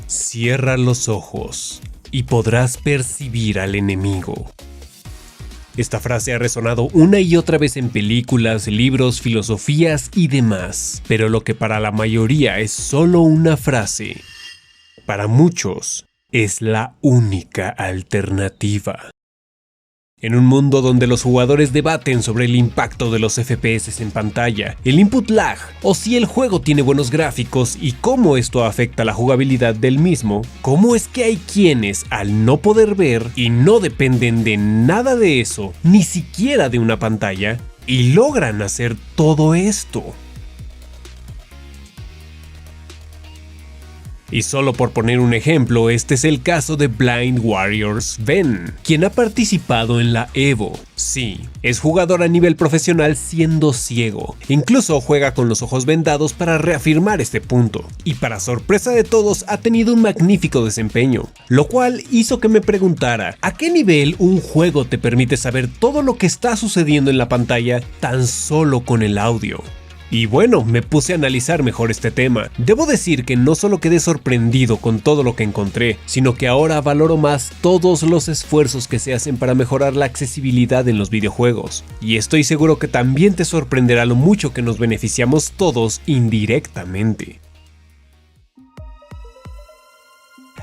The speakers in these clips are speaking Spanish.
Cierra los ojos y podrás percibir al enemigo. Esta frase ha resonado una y otra vez en películas, libros, filosofías y demás, pero lo que para la mayoría es solo una frase, para muchos es la única alternativa. En un mundo donde los jugadores debaten sobre el impacto de los FPS en pantalla, el input lag, o si el juego tiene buenos gráficos y cómo esto afecta la jugabilidad del mismo, ¿cómo es que hay quienes, al no poder ver y no dependen de nada de eso, ni siquiera de una pantalla, y logran hacer todo esto? Y solo por poner un ejemplo, este es el caso de Blind Warrior Sven, quien ha participado en la EVO. Sí, es jugador a nivel profesional siendo ciego. Incluso juega con los ojos vendados para reafirmar este punto. Y para sorpresa de todos, ha tenido un magnífico desempeño. Lo cual hizo que me preguntara, ¿a qué nivel un juego te permite saber todo lo que está sucediendo en la pantalla tan solo con el audio? Y bueno, me puse a analizar mejor este tema. Debo decir que no solo quedé sorprendido con todo lo que encontré, sino que ahora valoro más todos los esfuerzos que se hacen para mejorar la accesibilidad en los videojuegos. Y estoy seguro que también te sorprenderá lo mucho que nos beneficiamos todos indirectamente.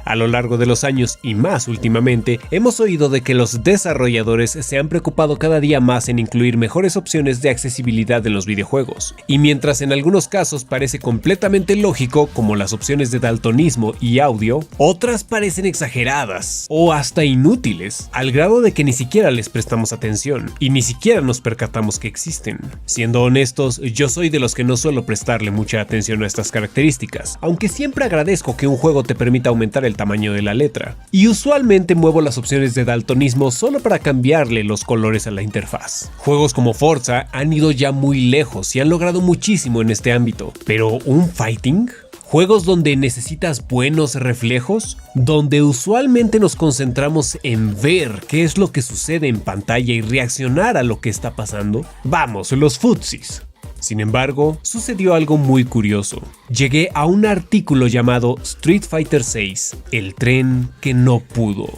A lo largo de los años y más últimamente, hemos oído de que los desarrolladores se han preocupado cada día más en incluir mejores opciones de accesibilidad en los videojuegos. Y mientras en algunos casos parece completamente lógico, como las opciones de daltonismo y audio, otras parecen exageradas o hasta inútiles, al grado de que ni siquiera les prestamos atención y ni siquiera nos percatamos que existen. Siendo honestos, yo soy de los que no suelo prestarle mucha atención a estas características, aunque siempre agradezco que un juego te permita aumentar el tamaño de la letra, y usualmente muevo las opciones de daltonismo solo para cambiarle los colores a la interfaz. Juegos como Forza han ido ya muy lejos y han logrado muchísimo en este ámbito, pero ¿un fighting? Juegos donde necesitas buenos reflejos, donde usualmente nos concentramos en ver qué es lo que sucede en pantalla y reaccionar a lo que está pasando. Vamos, los futsis. Sin embargo, sucedió algo muy curioso. Llegué a un artículo llamado Street Fighter VI, el tren que no pudo.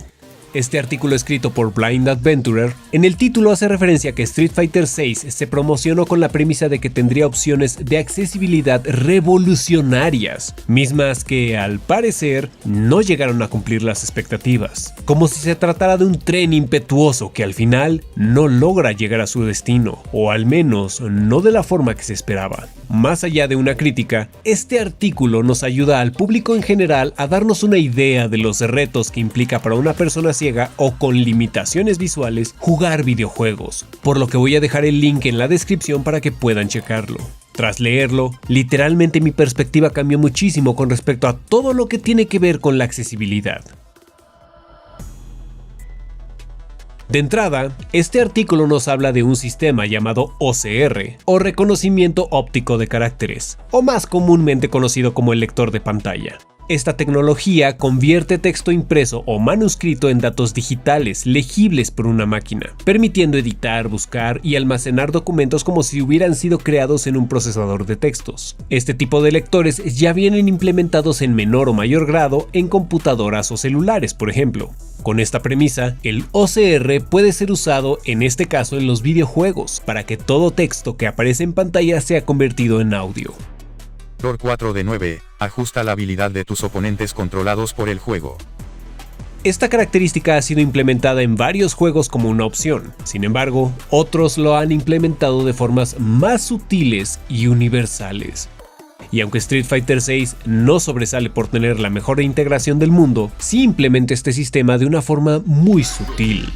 Este artículo escrito por Blind Adventurer, en el título hace referencia a que Street Fighter VI se promocionó con la premisa de que tendría opciones de accesibilidad revolucionarias, mismas que al parecer no llegaron a cumplir las expectativas, como si se tratara de un tren impetuoso que al final no logra llegar a su destino, o al menos no de la forma que se esperaba. Más allá de una crítica, este artículo nos ayuda al público en general a darnos una idea de los retos que implica para una persona ciega o con limitaciones visuales jugar videojuegos, por lo que voy a dejar el link en la descripción para que puedan checarlo. Tras leerlo, literalmente mi perspectiva cambió muchísimo con respecto a todo lo que tiene que ver con la accesibilidad. De entrada, este artículo nos habla de un sistema llamado OCR, o reconocimiento óptico de caracteres, o más comúnmente conocido como el lector de pantalla. Esta tecnología convierte texto impreso o manuscrito en datos digitales legibles por una máquina, permitiendo editar, buscar y almacenar documentos como si hubieran sido creados en un procesador de textos. Este tipo de lectores ya vienen implementados en menor o mayor grado en computadoras o celulares, por ejemplo. Con esta premisa, el OCR puede ser usado en este caso en los videojuegos, para que todo texto que aparece en pantalla sea convertido en audio. Lore 4 de 9. Ajusta la habilidad de tus oponentes controlados por el juego. Esta característica ha sido implementada en varios juegos como una opción. Sin embargo, otros lo han implementado de formas más sutiles y universales. Y aunque Street Fighter VI no sobresale por tener la mejor integración del mundo, sí implementa este sistema de una forma muy sutil.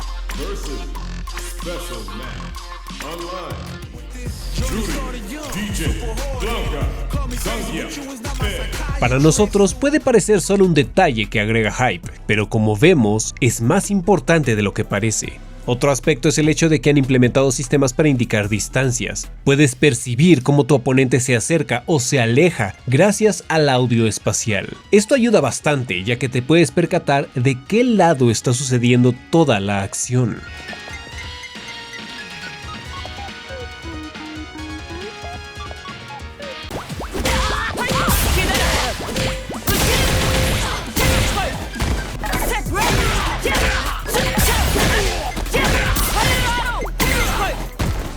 Para nosotros puede parecer solo un detalle que agrega hype, pero como vemos, es más importante de lo que parece. Otro aspecto es el hecho de que han implementado sistemas para indicar distancias. Puedes percibir cómo tu oponente se acerca o se aleja gracias al audio espacial. Esto ayuda bastante, ya que te puedes percatar de qué lado está sucediendo toda la acción.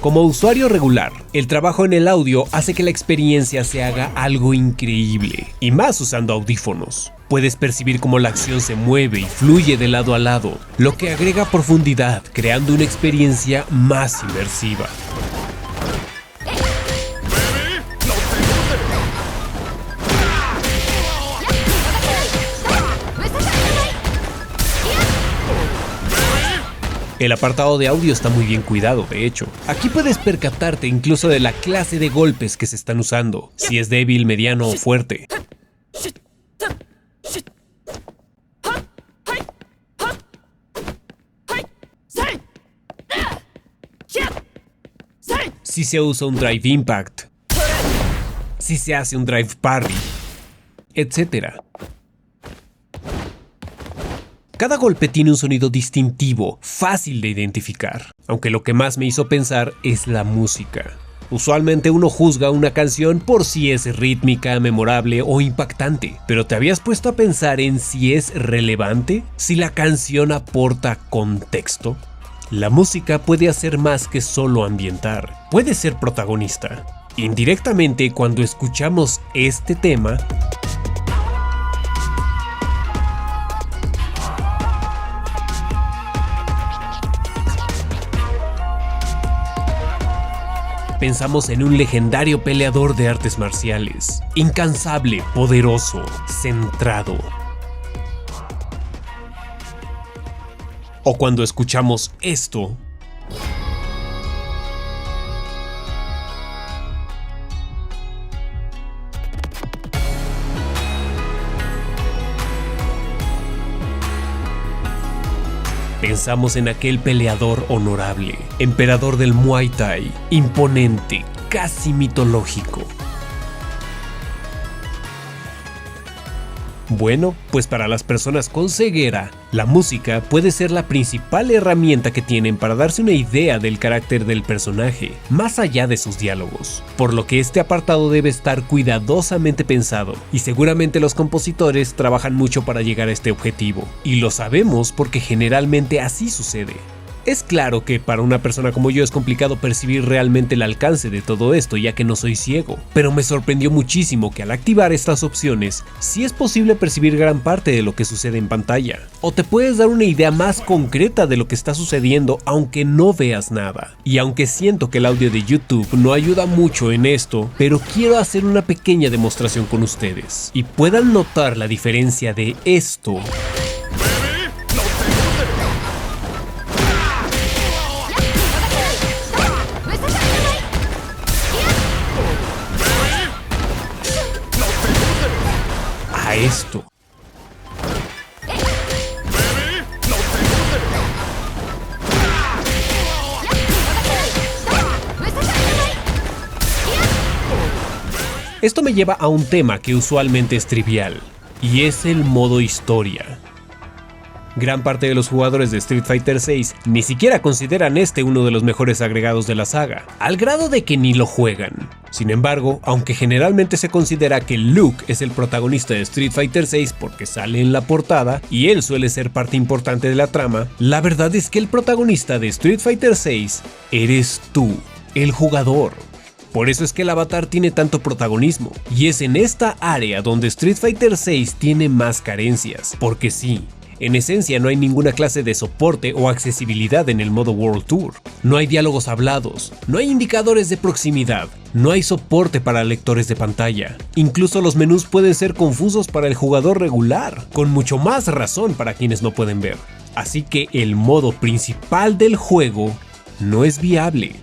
Como usuario regular, el trabajo en el audio hace que la experiencia se haga algo increíble, y más usando audífonos. Puedes percibir cómo la acción se mueve y fluye de lado a lado, lo que agrega profundidad, creando una experiencia más inmersiva. El apartado de audio está muy bien cuidado, de hecho. Aquí puedes percatarte incluso de la clase de golpes que se están usando, si es débil, mediano o fuerte. Si se usa un drive impact, si se hace un drive parry, etc. Cada golpe tiene un sonido distintivo, fácil de identificar, aunque lo que más me hizo pensar es la música. Usualmente uno juzga una canción por si es rítmica, memorable o impactante, pero ¿te habías puesto a pensar en si es relevante? ¿Si la canción aporta contexto? La música puede hacer más que solo ambientar, puede ser protagonista. Indirectamente, cuando escuchamos este tema, pensamos en un legendario peleador de artes marciales, incansable, poderoso, centrado. O cuando escuchamos esto, pensamos en aquel peleador honorable, emperador del Muay Thai, imponente, casi mitológico. Bueno, pues para las personas con ceguera, la música puede ser la principal herramienta que tienen para darse una idea del carácter del personaje, más allá de sus diálogos, por lo que este apartado debe estar cuidadosamente pensado, y seguramente los compositores trabajan mucho para llegar a este objetivo, y lo sabemos porque generalmente así sucede. Es claro que para una persona como yo es complicado percibir realmente el alcance de todo esto, ya que no soy ciego, pero me sorprendió muchísimo que al activar estas opciones, sí es posible percibir gran parte de lo que sucede en pantalla, o te puedes dar una idea más concreta de lo que está sucediendo aunque no veas nada. Y aunque siento que el audio de YouTube no ayuda mucho en esto, pero quiero hacer una pequeña demostración con ustedes, y puedan notar la diferencia de esto a esto. Esto me lleva a un tema que usualmente es trivial, y es el modo historia. Gran parte de los jugadores de Street Fighter VI ni siquiera consideran este uno de los mejores agregados de la saga, al grado de que ni lo juegan. Sin embargo, aunque generalmente se considera que Luke es el protagonista de Street Fighter VI porque sale en la portada y él suele ser parte importante de la trama, la verdad es que el protagonista de Street Fighter VI eres tú, el jugador. Por eso es que el avatar tiene tanto protagonismo, y es en esta área donde Street Fighter VI tiene más carencias, porque sí, en esencia no hay ninguna clase de soporte o accesibilidad en el modo World Tour. No hay diálogos hablados, no hay indicadores de proximidad, no hay soporte para lectores de pantalla. Incluso los menús pueden ser confusos para el jugador regular, con mucho más razón para quienes no pueden ver. Así que el modo principal del juego no es viable.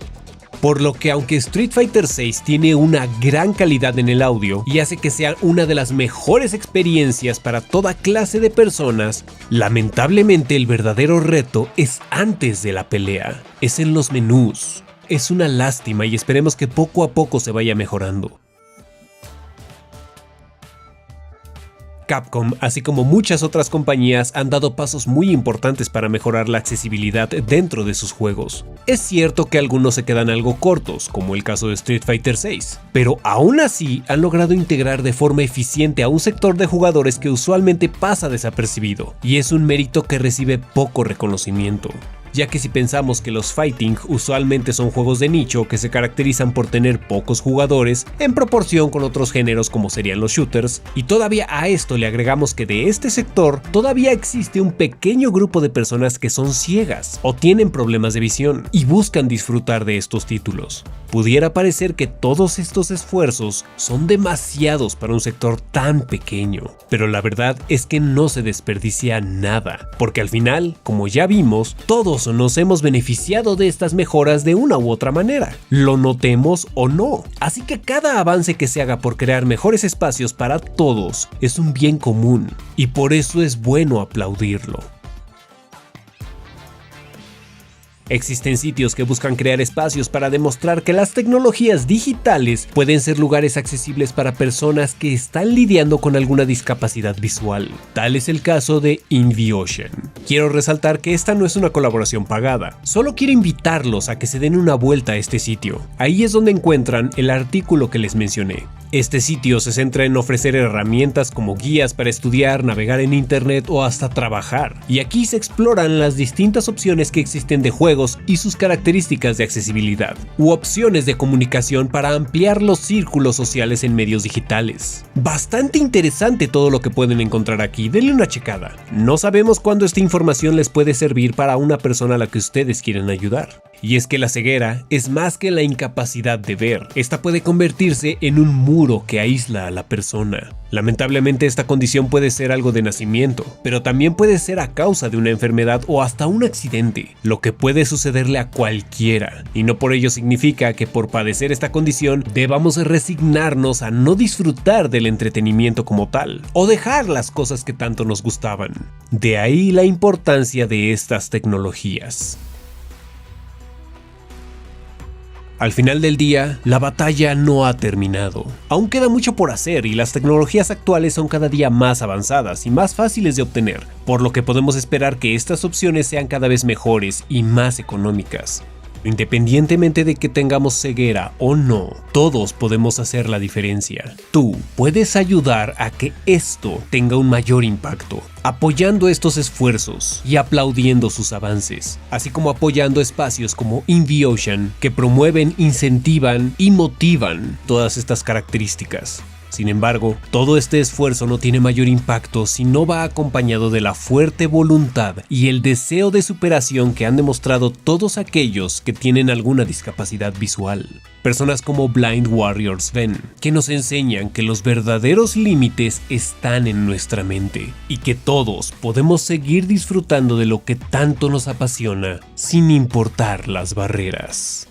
Por lo que aunque Street Fighter VI tiene una gran calidad en el audio y hace que sea una de las mejores experiencias para toda clase de personas, lamentablemente el verdadero reto es antes de la pelea, es en los menús. Es una lástima y esperemos que poco a poco se vaya mejorando. Capcom, así como muchas otras compañías, han dado pasos muy importantes para mejorar la accesibilidad dentro de sus juegos. Es cierto que algunos se quedan algo cortos, como el caso de Street Fighter VI, pero aún así han logrado integrar de forma eficiente a un sector de jugadores que usualmente pasa desapercibido, y es un mérito que recibe poco reconocimiento. ya que si pensamos que los fighting usualmente son juegos de nicho que se caracterizan por tener pocos jugadores en proporción con otros géneros como serían los shooters, y todavía a esto le agregamos que de este sector todavía existe un pequeño grupo de personas que son ciegas o tienen problemas de visión y buscan disfrutar de estos títulos. Pudiera parecer que todos estos esfuerzos son demasiados para un sector tan pequeño, pero la verdad es que no se desperdicia nada, porque al final, como ya vimos, todos nos hemos beneficiado de estas mejoras de una u otra manera, lo notemos o no. Así que cada avance que se haga por crear mejores espacios para todos es un bien común, y por eso es bueno aplaudirlo. Existen sitios que buscan crear espacios para demostrar que las tecnologías digitales pueden ser lugares accesibles para personas que están lidiando con alguna discapacidad visual. Tal es el caso de InViocean. Quiero resaltar que esta no es una colaboración pagada, solo quiero invitarlos a que se den una vuelta a este sitio. Ahí es donde encuentran el artículo que les mencioné. Este sitio se centra en ofrecer herramientas como guías para estudiar, navegar en internet o hasta trabajar. Y aquí se exploran las distintas opciones que existen de juegos y sus características de accesibilidad, u opciones de comunicación para ampliar los círculos sociales en medios digitales. Bastante interesante todo lo que pueden encontrar aquí, denle una checada. No sabemos cuándo esta información les puede servir para una persona a la que ustedes quieren ayudar. Y es que la ceguera es más que la incapacidad de ver. Esta puede convertirse en un muro que aísla a la persona. Lamentablemente esta condición puede ser algo de nacimiento, pero también puede ser a causa de una enfermedad o hasta un accidente, lo que puede sucederle a cualquiera. Y no por ello significa que por padecer esta condición debamos resignarnos a no disfrutar del entretenimiento como tal, o dejar las cosas que tanto nos gustaban. De ahí la importancia de estas tecnologías. Al final del día, la batalla no ha terminado. Aún queda mucho por hacer y las tecnologías actuales son cada día más avanzadas y más fáciles de obtener, por lo que podemos esperar que estas opciones sean cada vez mejores y más económicas. Independientemente de que tengamos ceguera o no, todos podemos hacer la diferencia. Tú puedes ayudar a que esto tenga un mayor impacto, apoyando estos esfuerzos y aplaudiendo sus avances, así como apoyando espacios como InViocean que promueven, incentivan y motivan todas estas características. Sin embargo, todo este esfuerzo no tiene mayor impacto si no va acompañado de la fuerte voluntad y el deseo de superación que han demostrado todos aquellos que tienen alguna discapacidad visual. Personas como Blind Warriors Ven, que nos enseñan que los verdaderos límites están en nuestra mente y que todos podemos seguir disfrutando de lo que tanto nos apasiona sin importar las barreras.